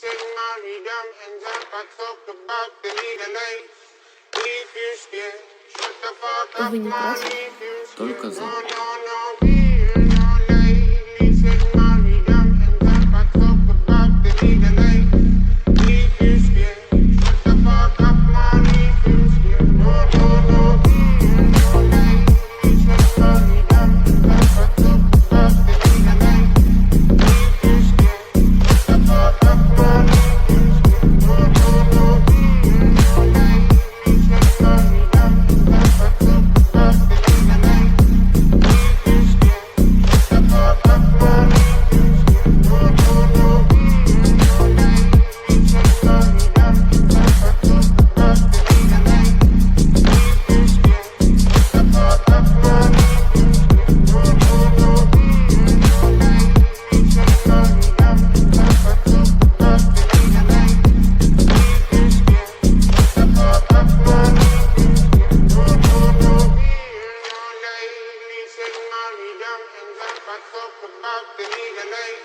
Listen, Maridam and Zap, I talk about the legal aid. If you're scared, shut the fuck up, Вы не man. против? If you're scared, Только за. no, we're not late. Listen, Maridam and Zap, I talk about the legal aid. If you're scared, shut the fuck up, man. If you're scared, no, we're not late. Listen, Maridam and Zap, I talk about the legal aid. If you're scared, shut the fuck up, man. If you're scared, no, we're not late. Listen, Maridam and Zap, I talk about the legal aid. If you're scared, shut the fuck up, man. If you're scared, no, we're not late. Listen, Maridam and Zap, I talk about the legal aid. If you're scared, shut the fuck up, man. If you're scared, no, we're not late. Listen, Maridam and Zap, I talk about the legal aid. If you're scared, shut the fuck up, man. If you're scared, no, we're not late. Listen, Maridam and Zap, I talk about the legal aid.